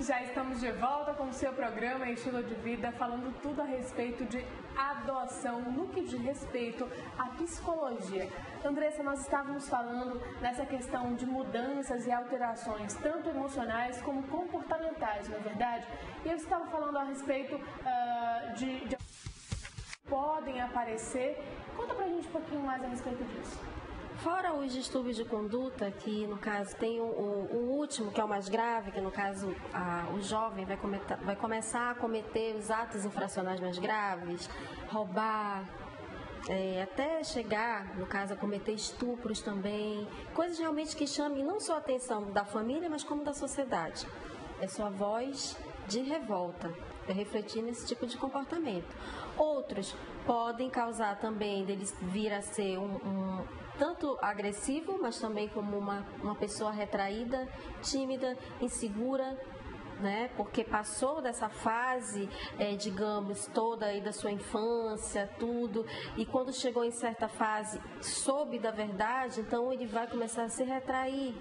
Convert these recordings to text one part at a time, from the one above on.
Já estamos de volta com o seu programa Estilo de Vida, falando tudo a respeito de adoção, no que diz respeito à psicologia. Andressa, nós estávamos falando nessa questão de mudanças e alterações, tanto emocionais como comportamentais, não é verdade? E eu estava falando a respeito de podem aparecer. Conta pra gente um pouquinho mais a respeito disso. Fora os distúrbios de conduta, que no caso tem o último, que é o mais grave, que no caso o jovem vai começar a cometer os atos infracionais mais graves, roubar, até chegar, no caso, a cometer estupros também, coisas realmente que chamem não só a atenção da família, mas como da sociedade. É sua voz de revolta, é refletir nesse tipo de comportamento. Outros podem causar também deles vir a ser tanto agressivo, mas também como uma pessoa retraída, tímida, insegura, né? Porque passou dessa fase, digamos, toda aí da sua infância, tudo, e quando chegou em certa fase, soube da verdade, então ele vai começar a se retrair.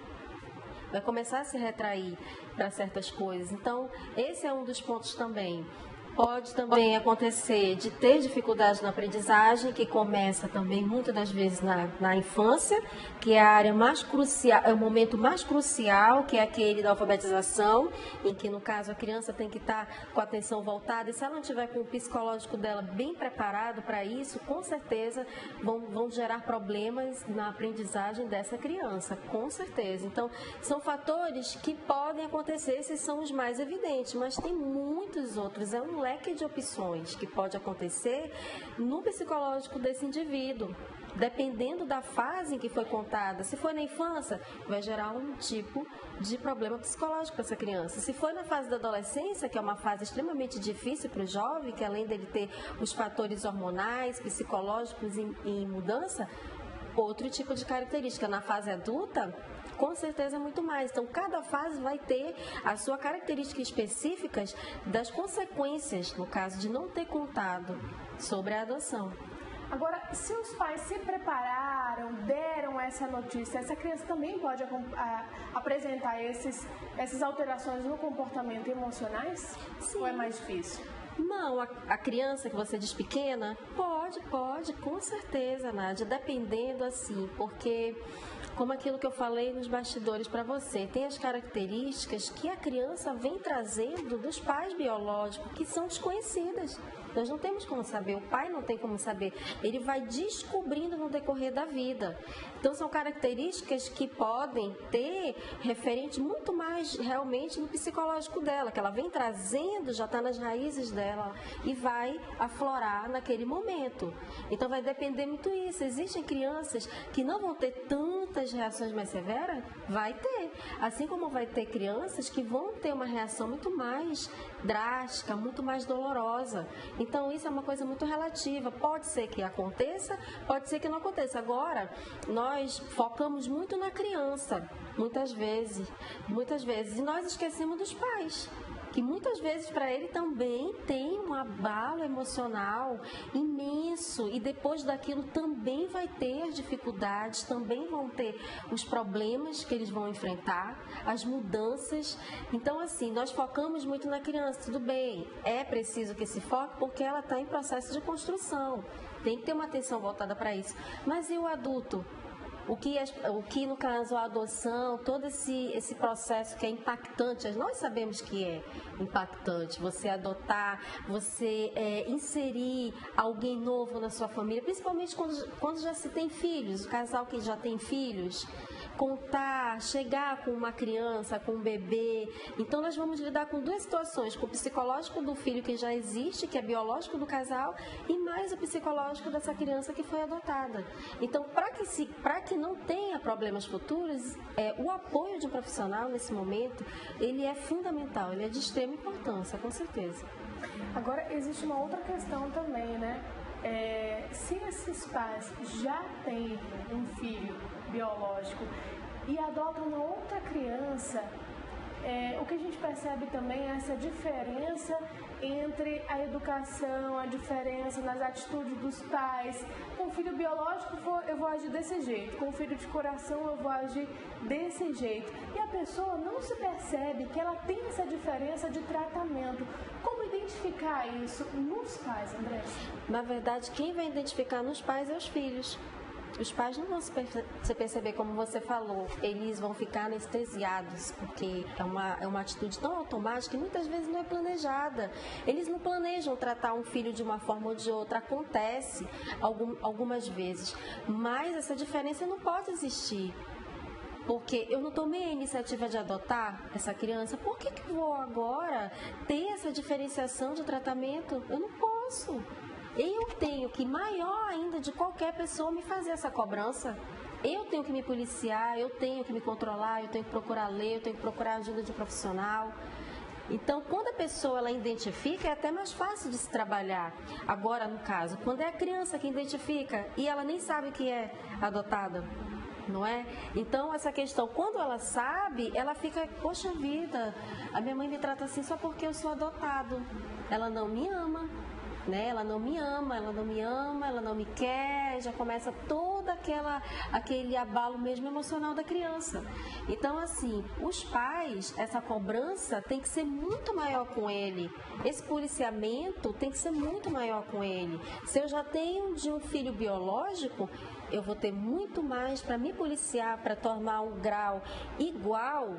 Vai começar a se retrair para certas coisas. Então, esse é um dos pontos também. Pode também acontecer de ter dificuldade na aprendizagem, que começa também muitas das vezes na infância, que é a área mais crucial, é o momento mais crucial, que é aquele da alfabetização, em que no caso a criança tem que estar com a atenção voltada, e se ela não tiver com o psicológico dela bem preparado para isso, com certeza vão gerar problemas na aprendizagem dessa criança, com certeza. Então, são fatores que podem acontecer, esses são os mais evidentes, mas tem muitos outros, é um leque de opções que pode acontecer no psicológico desse indivíduo, dependendo da fase em que foi contada. Se foi na infância, vai gerar um tipo de problema psicológico para essa criança. Se for na fase da adolescência, que é uma fase extremamente difícil para o jovem, que além dele ter os fatores hormonais, psicológicos em mudança, outro tipo de característica. Na fase adulta, com certeza muito mais. Então, cada fase vai ter a sua característica específicas das consequências, no caso de não ter contado sobre a adoção. Agora, se os pais se prepararam, deram essa notícia, essa criança também pode apresentar essas alterações no comportamento emocionais? Sim. Ou é mais difícil? Não, a criança que você diz pequena, pode, com certeza, Nádia, dependendo assim, porque como aquilo que eu falei nos bastidores para você, tem as características que a criança vem trazendo dos pais biológicos, que são desconhecidas. Nós não temos como saber, o pai não tem como saber, ele vai descobrindo no decorrer da vida. Então são características que podem ter referente muito mais realmente no psicológico dela, que ela vem trazendo, já está nas raízes dela e vai aflorar naquele momento. Então vai depender muito disso. Existem crianças que não vão ter tantas reações mais severas? Vai ter. Assim como vai ter crianças que vão ter uma reação muito mais drástica, muito mais dolorosa. Então, isso é uma coisa muito relativa. Pode ser que aconteça, pode ser que não aconteça. Agora, nós focamos muito na criança, muitas vezes. E nós esquecemos dos pais, que muitas vezes para ele também tem um abalo emocional imenso, e depois daquilo também vai ter as dificuldades, também vão ter os problemas que eles vão enfrentar, as mudanças. Então, assim, nós focamos muito na criança, tudo bem, é preciso que se foque porque ela está em processo de construção, tem que ter uma atenção voltada para isso. Mas e o adulto? O que no caso a adoção, todo esse processo que é impactante, nós sabemos que é impactante, você adotar, você inserir alguém novo na sua família, principalmente quando já se tem filhos, o casal que já tem filhos, contar, chegar com uma criança, com um bebê. Então nós vamos lidar com duas situações, com o psicológico do filho que já existe, que é biológico do casal, e mais o psicológico dessa criança que foi adotada. Então, para que não tenha problemas futuros, o apoio de um profissional nesse momento, ele é fundamental, ele é de extrema importância, com certeza. Agora, existe uma outra questão também, né? Se esses pais já têm um filho biológico e adotam uma outra criança, o que a gente percebe também é essa diferença entre a educação, a diferença nas atitudes dos pais. Com o filho biológico eu vou agir desse jeito, com o filho de coração eu vou agir desse jeito. E a pessoa não se percebe que ela tem essa diferença de tratamento. Como identificar isso nos pais, Andressa? Na verdade, quem vai identificar nos pais é os filhos. Os pais não vão se perceber, como você falou, eles vão ficar anestesiados, porque é uma atitude tão automática que muitas vezes não é planejada. Eles não planejam tratar um filho de uma forma ou de outra, acontece algumas vezes, mas essa diferença não pode existir. Porque eu não tomei a iniciativa de adotar essa criança, por que eu vou agora ter essa diferenciação de tratamento? Eu não posso. Eu tenho que, maior ainda de qualquer pessoa, me fazer essa cobrança. Eu tenho que me policiar, eu tenho que me controlar, eu tenho que procurar ler, eu tenho que procurar ajuda de um profissional. Então, quando a pessoa ela identifica, é até mais fácil de se trabalhar. Agora, no caso, quando é a criança que identifica e ela nem sabe que é adotada, não é? Então, essa questão, quando ela sabe, ela fica, poxa vida, a minha mãe me trata assim só porque eu sou adotado. Ela não me ama. Né? Ela não me ama, ela não me quer, já começa todo aquele abalo mesmo emocional da criança. Então, assim, os pais, essa cobrança tem que ser muito maior com ele. Esse policiamento tem que ser muito maior com ele. Se eu já tenho de um filho biológico, eu vou ter muito mais para me policiar, para tomar um grau igual,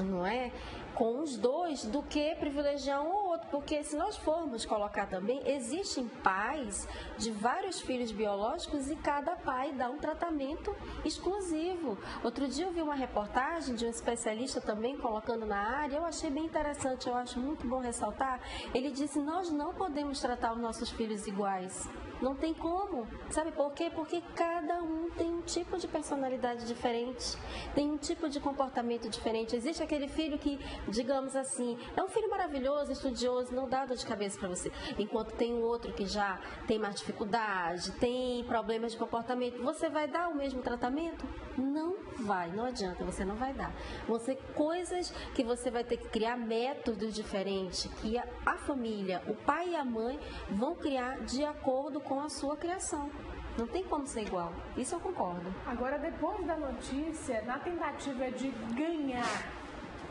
não é? Com os dois, do que privilegiar um ou outro, porque se nós formos colocar também, existem pais de vários filhos biológicos e cada pai dá um tratamento exclusivo. Outro dia eu vi uma reportagem de um especialista também colocando na área, eu achei bem interessante, eu acho muito bom ressaltar. Ele disse: nós não podemos tratar os nossos filhos iguais. Não tem como. Sabe por quê? Porque cada um tem um tipo de personalidade diferente, tem um tipo de comportamento diferente. Existe aquele filho que, digamos assim, é um filho maravilhoso, estudioso, não dá dor de cabeça para você. Enquanto tem um outro que já tem mais dificuldade, tem problemas de comportamento. Você vai dar o mesmo tratamento? Não vai, não adianta, você não vai dar. Vão ser coisas que você vai ter que criar métodos diferentes, que a família, o pai e a mãe vão criar de acordo com a sua criação. Não tem como ser igual. Isso eu concordo. Agora, depois da notícia, na tentativa de ganhar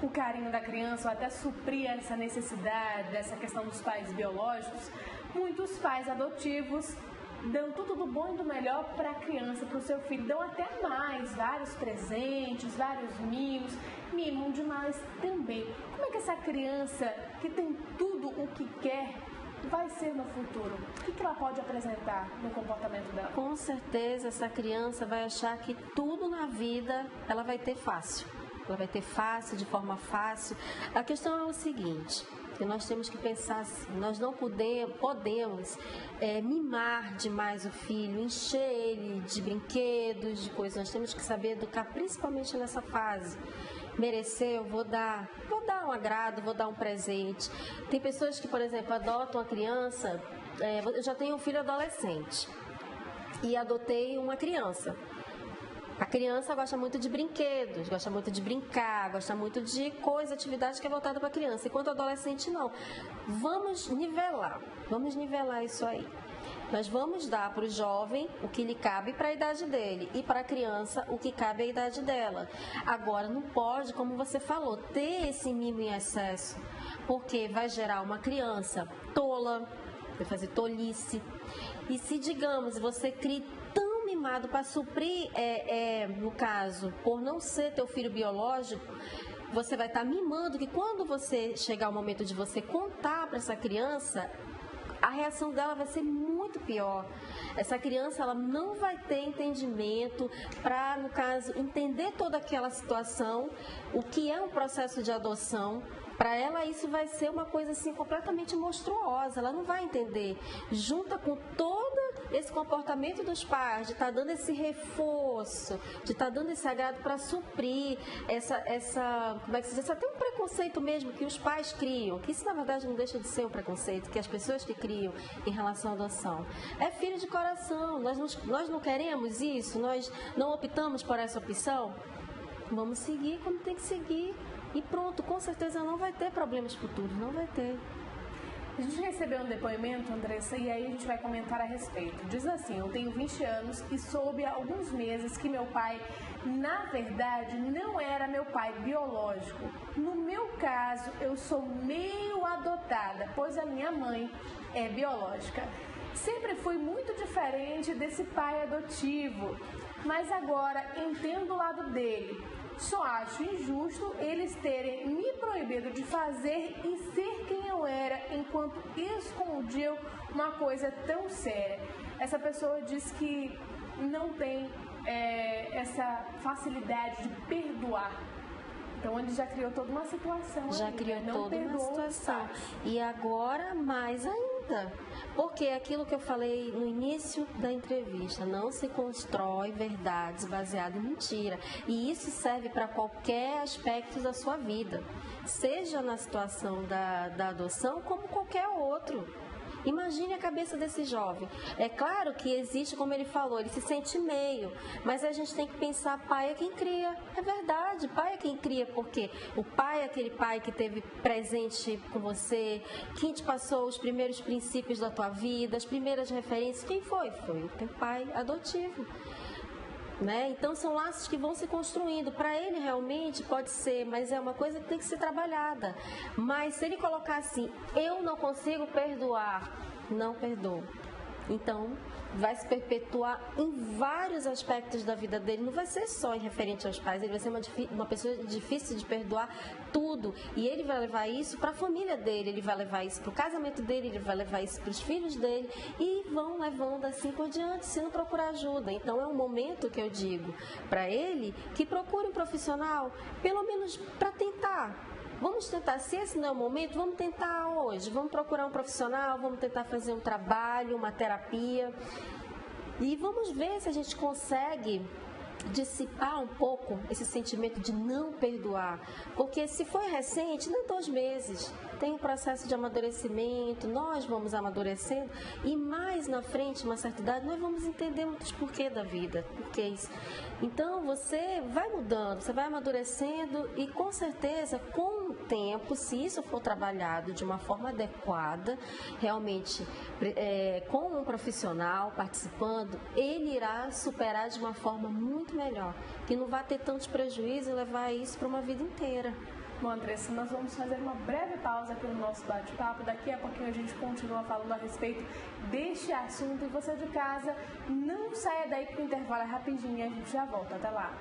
o carinho da criança ou até suprir essa necessidade, dessa questão dos pais biológicos, muitos pais adotivos dão tudo do bom e do melhor para a criança, para o seu filho. Dão até mais, vários presentes, vários mimos, mimam demais também. Como é que essa criança que tem tudo o que quer vai ser no futuro? O que ela pode apresentar no comportamento dela? Com certeza essa criança vai achar que tudo na vida ela vai ter fácil. Ela vai ter fácil, de forma fácil. A questão é o seguinte, que nós temos que pensar assim, nós não podemos mimar demais o filho, encher ele de brinquedos, de coisas. Nós temos que saber educar, principalmente nessa fase. Mereceu, vou dar um agrado, vou dar um presente. Tem pessoas que, por exemplo, adotam uma criança, eu já tenho um filho adolescente e adotei uma criança. A criança gosta muito de brinquedos, gosta muito de brincar, gosta muito de atividade que é voltada para a criança, enquanto o adolescente não. Vamos nivelar isso aí. Nós vamos dar para o jovem o que lhe cabe para a idade dele e para a criança o que cabe à idade dela. Agora, não pode, como você falou, ter esse mimo em excesso, porque vai gerar uma criança tola, vai fazer tolice. E se, digamos, você cria tão mimado para suprir, no caso, por não ser teu filho biológico, você vai estar mimando que quando você chegar o momento de você contar para essa criança, a reação dela vai ser muito pior. Essa criança ela não vai ter entendimento para, no caso, entender toda aquela situação, o que é um processo de adoção. Para ela isso vai ser uma coisa assim completamente monstruosa, ela não vai entender. Junta com todo esse comportamento dos pais, de estar dando esse reforço, de estar dando esse agrado para suprir como é que se diz? Até um preconceito mesmo que os pais criam, que isso na verdade não deixa de ser um preconceito, que as pessoas que criam em relação à adoção. É filho de coração, nós não queremos isso, nós não optamos por essa opção, vamos seguir como tem que seguir. e pronto, com certeza não vai ter problemas futuros, não vai ter. A gente recebeu um depoimento, Andressa, e aí a gente vai comentar a respeito. Diz assim: eu tenho 20 anos e soube há alguns meses que meu pai, na verdade, não era meu pai biológico. No meu caso, eu sou meio adotada, pois a minha mãe é biológica. Sempre fui muito diferente desse pai adotivo, mas agora entendo o lado dele. Só acho injusto eles terem me proibido de fazer e ser quem eu era enquanto escondiam uma coisa tão séria. Essa pessoa diz que não tem essa facilidade de perdoar. Então ele já criou toda uma situação. Já criou toda uma situação. E agora mais ainda. Porque é aquilo que eu falei no início da entrevista, não se constrói verdades baseadas em mentira. E isso serve para qualquer aspecto da sua vida. Seja na situação da adoção, como qualquer outro. Imagine a cabeça desse jovem. É claro que existe, como ele falou, ele se sente meio, mas a gente tem que pensar, pai é quem cria. É verdade, pai é quem cria, porque o pai é aquele pai que esteve presente com você, quem te passou os primeiros princípios da tua vida, as primeiras referências. Quem foi? Foi o teu pai adotivo. Né? Então são laços que vão se construindo. Para ele realmente pode ser, mas é uma coisa que tem que ser trabalhada. Mas se ele colocar assim, eu não consigo perdoar, não perdoa. Então vai se perpetuar em vários aspectos da vida dele. Não vai ser só em referente aos pais. Ele vai ser uma pessoa difícil de perdoar tudo. E ele vai levar isso para a família dele, ele vai levar isso para o casamento dele, ele vai levar isso para os filhos dele. E vão levando assim por diante, se não procurar ajuda. Então é um momento que eu digo para ele que procure um profissional, pelo menos para tentar. Vamos tentar, se esse não é o momento, vamos tentar hoje. Vamos procurar um profissional, vamos tentar fazer um trabalho, uma terapia. E vamos ver se a gente consegue dissipar um pouco esse sentimento de não perdoar. Porque se foi recente, não é 2 meses. Tem um processo de amadurecimento, nós vamos amadurecendo e mais na frente, uma certa idade, nós vamos entender muitos porquês da vida, porquês. Então você vai mudando, você vai amadurecendo e com certeza com o tempo, se isso for trabalhado de uma forma adequada, realmente com um profissional participando, ele irá superar de uma forma muito melhor, que não vai ter tantos prejuízos e levar isso para uma vida inteira. Bom, Andressa, nós vamos fazer uma breve pausa aqui no nosso bate-papo. Daqui a pouquinho a gente continua falando a respeito deste assunto. E você de casa, não saia daí que o intervalo é rapidinho e a gente já volta. Até lá.